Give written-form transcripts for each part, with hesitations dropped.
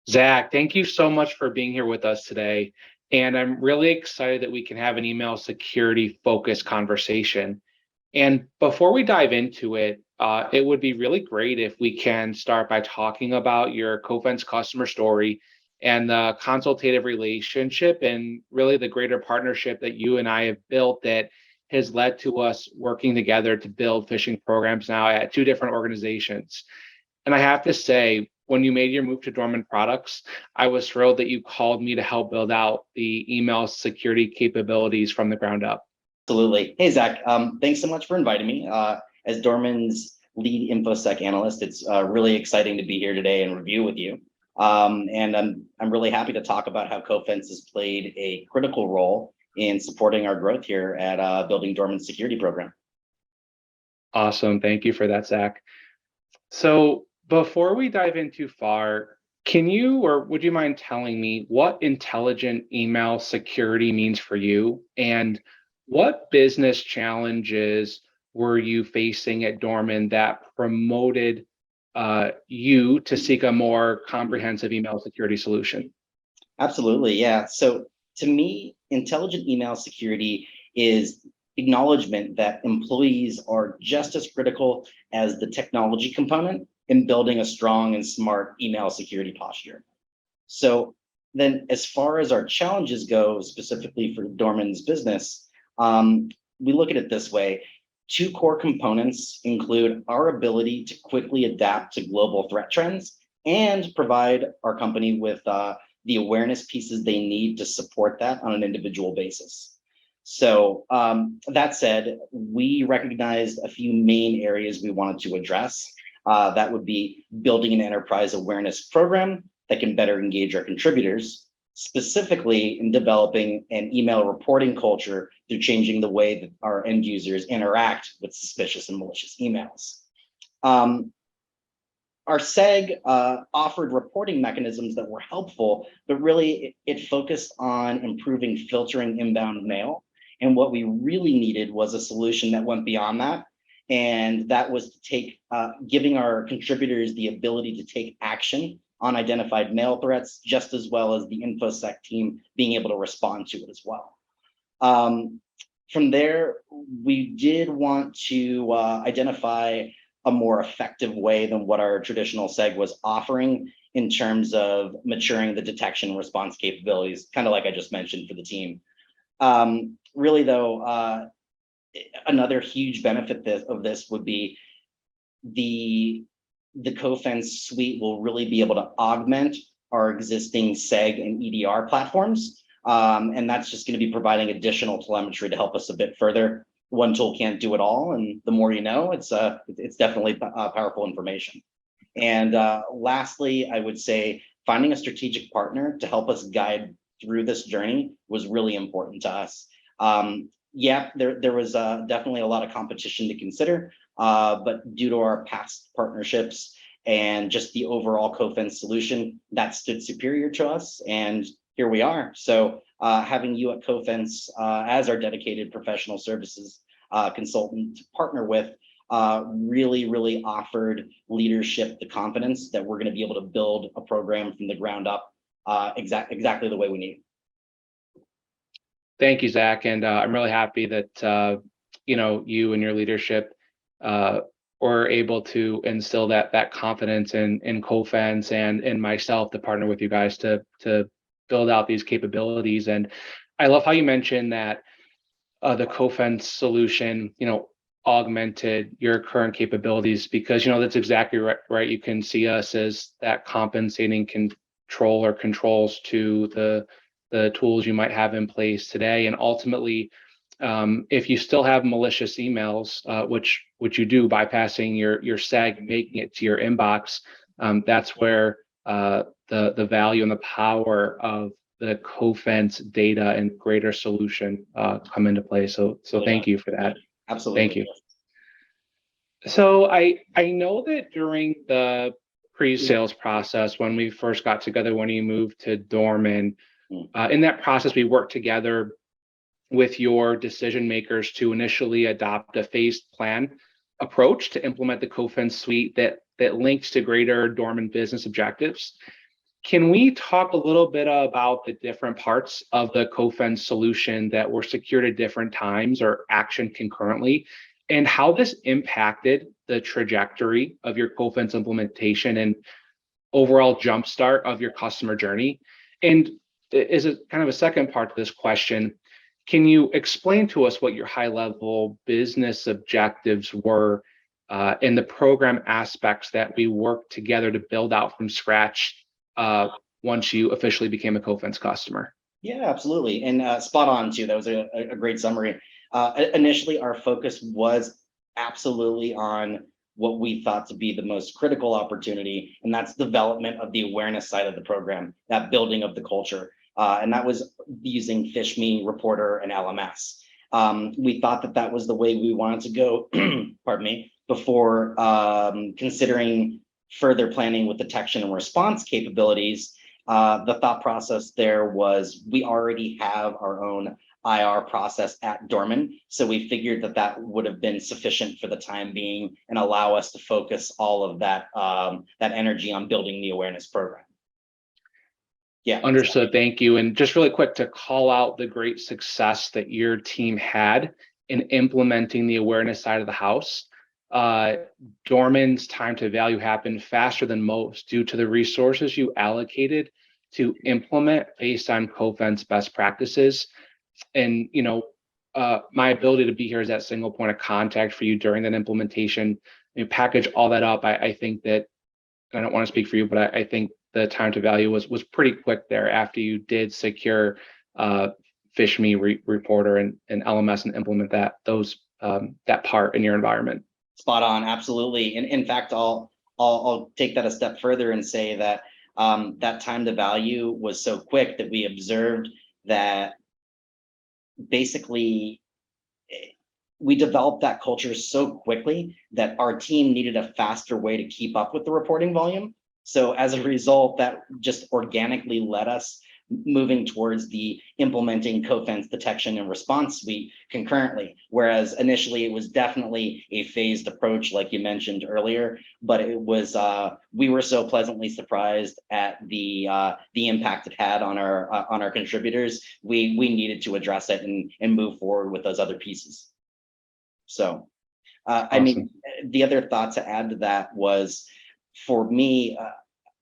Zach, thank you so much for being here with us today. And I'm really excited that we can have an email security focused conversation. And before we dive into it, it would be really great if we can start by talking about your Cofense customer story and the consultative relationship and really the greater partnership that you and I have built that has led to us working together to build phishing programs now at two different organizations. And I have to say, when you made your move to Dorman Products, I was thrilled that you called me to help build out the email security capabilities from the ground up. Absolutely. Hey, Zach, thanks so much for inviting me. As Dorman's lead InfoSec analyst, it's really exciting to be here today and review with you. And I'm really happy to talk about how Cofense has played a critical role in supporting our growth here at building Dorman's security program. Awesome. Thank you for that, Zach. So before we dive in too far, can you or would you mind telling me what intelligent email security means for you and what business challenges were you facing at Dorman that promoted you to seek a more comprehensive email security solution? Absolutely, yeah. So to me, intelligent email security is acknowledgement that employees are just as critical as the technology component in building a strong and smart email security posture. So then as far as our challenges go, specifically for Dorman's business, we look at it this way. Two core components include our ability to quickly adapt to global threat trends and provide our company with the awareness pieces they need to support that on an individual basis. So that said, we recognized a few main areas we wanted to address. That would be building an enterprise awareness program that can better engage our contributors, specifically in developing an email reporting culture through changing the way that our end users interact with suspicious and malicious emails. Our SEG offered reporting mechanisms that were helpful, but really it focused on improving filtering inbound mail. And what we really needed was a solution that went beyond that. And that was to take, giving our contributors the ability to take action on identified mail threats, just as well as the InfoSec team being able to respond to it as well. From there, we did want to identify a more effective way than what our traditional SEG was offering in terms of maturing the detection and response capabilities, kind of like I just mentioned for the team. Really though, another huge benefit of this would be the Cofense suite will really be able to augment our existing SEG and EDR platforms. And that's just going to be providing additional telemetry to help us a bit further. One tool can't do it all, and the more you know, it's definitely powerful information. And lastly, I would say finding a strategic partner to help us guide through this journey was really important to us. Yeah, there was definitely a lot of competition to consider, but due to our past partnerships and just the overall Cofense solution, that stood superior to us, and here we are. So having you at Cofense as our dedicated professional services consultant to partner with really offered leadership the confidence that we're going to be able to build a program from the ground up exactly the way we need. Thank you, Zach, and I'm really happy that you and your leadership were able to instill that confidence in Cofense and in myself to partner with you guys to build out these capabilities. And I love how you mentioned that the Cofense solution, augmented your current capabilities because that's exactly right. You can see us as that compensating control or controls to the tools you might have in place today. And ultimately, if you still have malicious emails, which you do bypassing your SEG, making it to your inbox, that's where the value and the power of the Cofense data and greater solution come into play. So thank you for that. Absolutely. Thank you. So I know that during the pre-sales process, when we first got together, when you moved to Dorman, in that process, we worked together with your decision makers to initially adopt a phased plan approach to implement the Cofense suite that links to greater Dorman business objectives. Can we talk a little bit about the different parts of the Cofense solution that were secured at different times or action concurrently, and how this impacted the trajectory of your Cofense implementation and overall jumpstart of your customer journey? And is it kind of a second part to this question? Can you explain to us what your high-level business objectives were and the program aspects that we worked together to build out from scratch once you officially became a Cofense customer? Yeah, absolutely. And spot on too. That was a great summary. Initially, our focus was absolutely on what we thought to be the most critical opportunity, and that's development of the awareness side of the program, that building of the culture. And that was using FishMe, Reporter, and LMS. We thought that that was the way we wanted to go, pardon me, before considering further planning with detection and response capabilities. The thought process there was we already have our own IR process at Dorman, so we figured that that would have been sufficient for the time being and allow us to focus all of that that energy on building the awareness program. Yeah. Understood. Thank you. And just really quick to call out the great success that your team had in implementing the awareness side of the house. Dorman's time to value happened faster than most due to the resources you allocated to implement based on Cofense best practices. And my ability to be here as that single point of contact for you during that implementation, you package all that up. I think that, I don't want to speak for you, but I think the time to value was pretty quick there after you did secure FishMe, Reporter, and LMS and implement that part in your environment. Spot on, absolutely. And in fact, I'll take that a step further and say that that time to value was so quick that we observed that basically we developed that culture so quickly that our team needed a faster way to keep up with the reporting volume. So as a result, that just organically led us moving towards the implementing Cofense detection and response suite concurrently. Whereas initially it was definitely a phased approach, like you mentioned earlier, but it was we were so pleasantly surprised at the impact it had on our contributors. We needed to address it and move forward with those other pieces. So, awesome. I mean, the other thought to add to that was, for me,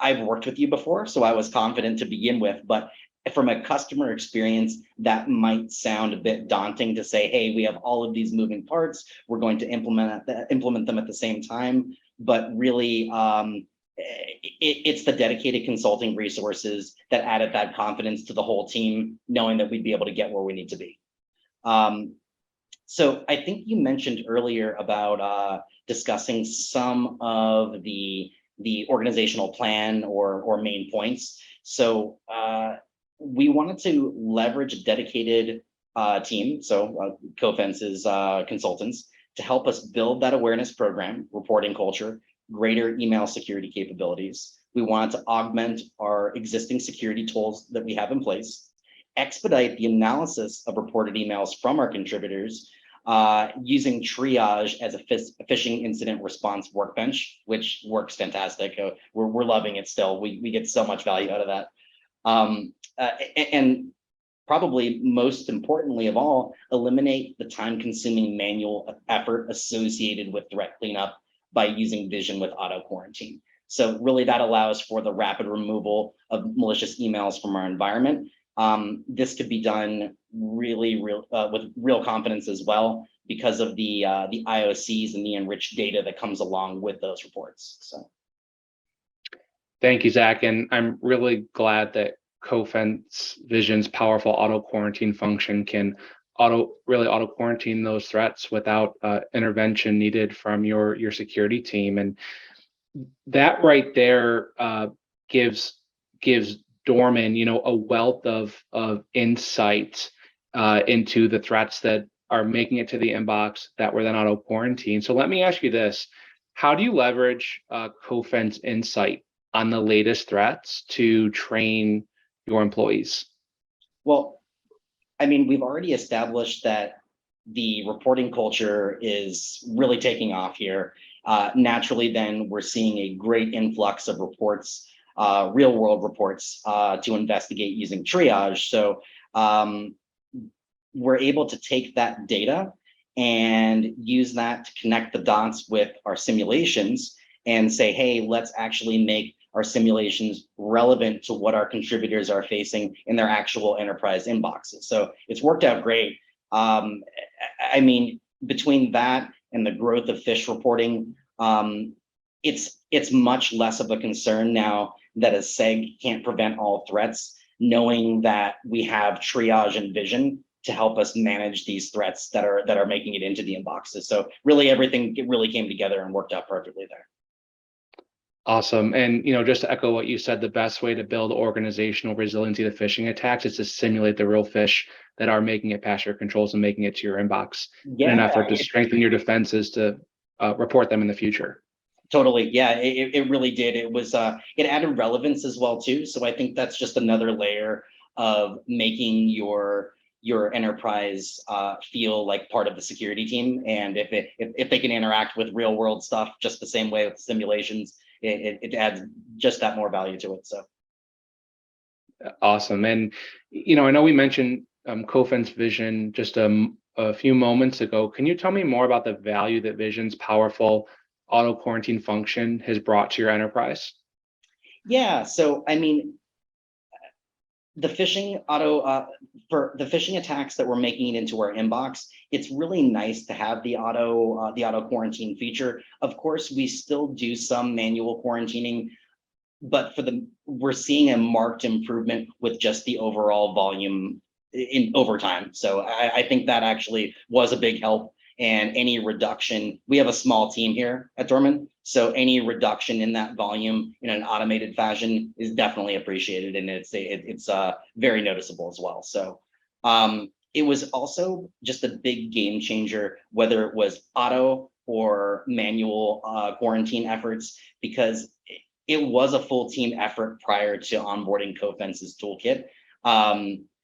I've worked with you before, so I was confident to begin with, but from a customer experience, that might sound a bit daunting to say, hey, we have all of these moving parts, we're going to implement them at the same time. But really, it's the dedicated consulting resources that added that confidence to the whole team, knowing that we'd be able to get where we need to be. So I think you mentioned earlier about discussing some of the organizational plan or main points. So we wanted to leverage a dedicated team, so Cofense's consultants, to help us build that awareness program, reporting culture, greater email security capabilities. We wanted to augment our existing security tools that we have in place, expedite the analysis of reported emails from our contributors, using triage as a phishing incident response workbench, which works fantastic. We're loving it still. We get so much value out of that. And probably most importantly of all, eliminate the time-consuming manual effort associated with threat cleanup by using Vision with auto quarantine. So really that allows for the rapid removal of malicious emails from our environment. This could be done with real confidence as well because of the IOCs and the enriched data that comes along with those reports. So, thank you, Zach, and I'm really glad that Cofense Vision's powerful auto quarantine function can auto quarantine those threats without intervention needed from your security team, and that right there gives Dorman, a wealth of insight into the threats that are making it to the inbox that were then auto quarantined. So let me ask you this: how do you leverage Cofense Insight on the latest threats to train your employees? Well, I mean, we've already established that the reporting culture is really taking off here. Naturally, then we're seeing a great influx of reports real world reports to investigate using triage. So we're able to take that data and use that to connect the dots with our simulations and say, hey, let's actually make our simulations relevant to what our contributors are facing in their actual enterprise inboxes. So it's worked out great. I mean, between that and the growth of fish reporting, it's much less of a concern now that a SEG can't prevent all threats, knowing that we have triage and vision to help us manage these threats that are making it into the inboxes. So really everything really came together and worked out perfectly there. Awesome. And just to echo what you said, the best way to build organizational resiliency to phishing attacks is to simulate the real fish that are making it past your controls and making it to your inbox in an effort to strengthen your defenses to report them in the future. Totally. Yeah, it really did. It was it added relevance as well too. So I think that's just another layer of making your enterprise feel like part of the security team. And if they can interact with real world stuff just the same way with simulations, it adds just that more value to it. So awesome. And I know we mentioned Cofense Vision just a few moments ago. Can you tell me more about the value that Vision's powerful auto quarantine function has brought to your enterprise? Yeah, so I mean, the phishing for the phishing attacks that we're making it into our inbox, it's really nice to have the auto quarantine feature. Of course, we still do some manual quarantining, but we're seeing a marked improvement with just the overall volume in over time. So I think that actually was a big help. And any reduction, we have a small team here at Dorman, so any reduction in that volume in an automated fashion is definitely appreciated, and it's very noticeable as well. So it was also just a big game changer, whether it was auto or manual quarantine efforts, because it was a full team effort prior to onboarding Cofense's toolkit.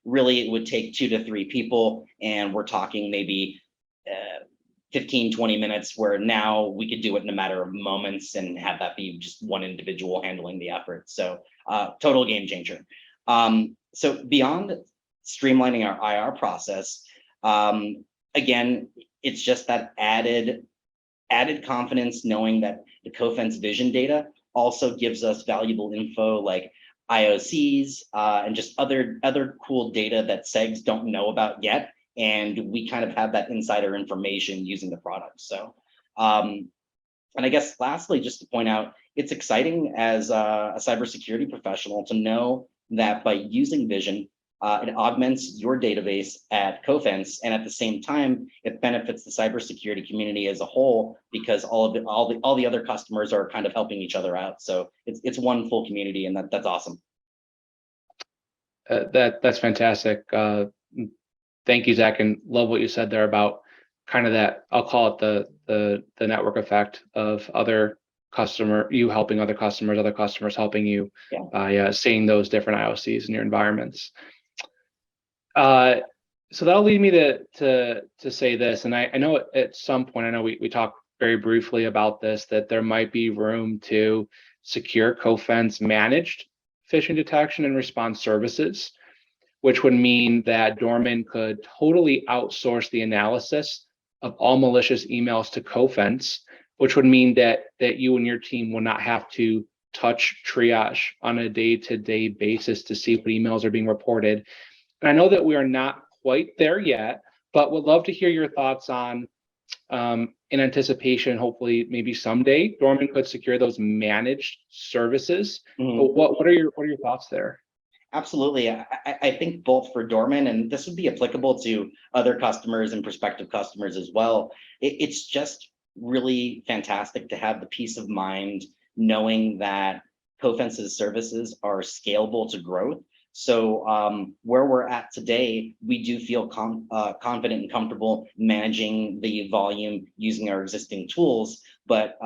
Really, it would take 2 to 3 people, and we're talking maybe 15-20 minutes, where now we could do it in a matter of moments and have that be just one individual handling the effort. So total game changer. So beyond streamlining our IR process, again, it's just that added confidence knowing that the Cofense Vision data also gives us valuable info like IOCs and just other cool data that SEGs don't know about yet. And we kind of have that insider information using the product. So, and I guess lastly, just to point out, it's exciting as a cybersecurity professional to know that by using Vision, it augments your database at Cofense, and at the same time, it benefits the cybersecurity community as a whole, because all the other customers are kind of helping each other out. So it's one full community, and that's awesome. That's fantastic. Thank you, Zach, and love what you said there about kind of that, I'll call it the network effect of you helping other customers helping you by seeing those different IOCs in your environments. So that'll lead me to say this, and I know at some point, I know we talked very briefly about this, that there might be room to secure Cofense managed phishing detection and response services, which would mean that Dorman could totally outsource the analysis of all malicious emails to Cofense, which would mean that you and your team will not have to touch triage on a day-to-day basis to see what emails are being reported. And I know that we are not quite there yet, but would love to hear your thoughts on, in anticipation, hopefully maybe someday Dorman could secure those managed services. Mm-hmm. But what are your thoughts there? Absolutely. I think both for Dorman, and this would be applicable to other customers and prospective customers as well, it's just really fantastic to have the peace of mind knowing that Cofense's services are scalable to growth. So where we're at today, we do feel confident and comfortable managing the volume using our existing tools. But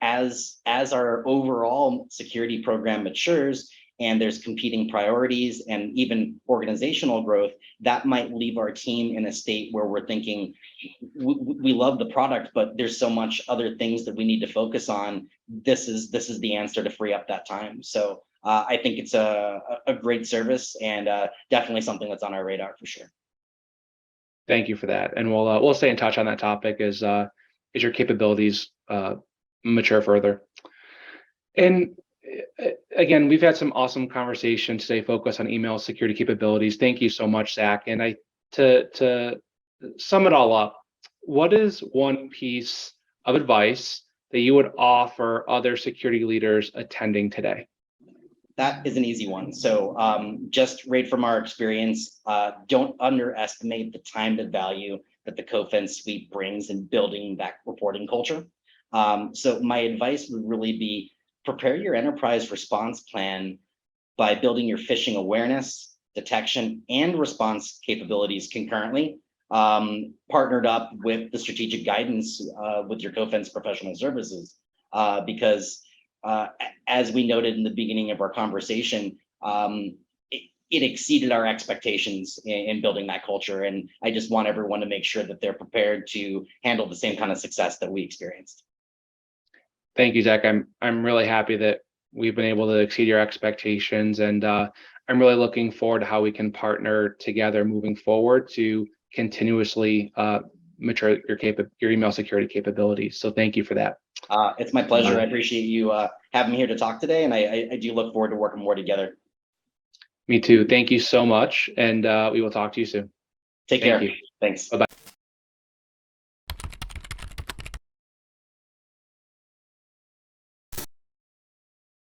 as our overall security program matures, and there's competing priorities and even organizational growth, that might leave our team in a state where we're thinking, we love the product, but there's so much other things that we need to focus on. This is the answer to free up that time. So I think it's a great service, and definitely something that's on our radar for sure. Thank you for that, and we'll stay in touch on that topic as your capabilities mature further. And again, we've had some awesome conversations today focused on email security capabilities. Thank you so much, Zach. And to sum it all up, what is one piece of advice that you would offer other security leaders attending today? That is an easy one. So just right from our experience, don't underestimate the time to value that the Cofense suite brings in building that reporting culture. So my advice would really be prepare your enterprise response plan by building your phishing awareness, detection, and response capabilities concurrently, partnered up with the strategic guidance with your Cofense professional services, because as we noted in the beginning of our conversation, it exceeded our expectations in building that culture. And I just want everyone to make sure that they're prepared to handle the same kind of success that we experienced. Thank you, Zach. I'm really happy that we've been able to exceed your expectations, and I'm really looking forward to how we can partner together moving forward to continuously mature your email security capabilities. So thank you for that. It's my pleasure. I appreciate you having me here to talk today, and I do look forward to working more together. Me too. Thank you so much, and we will talk to you soon. Take care. Thank you. Thanks. Bye-bye.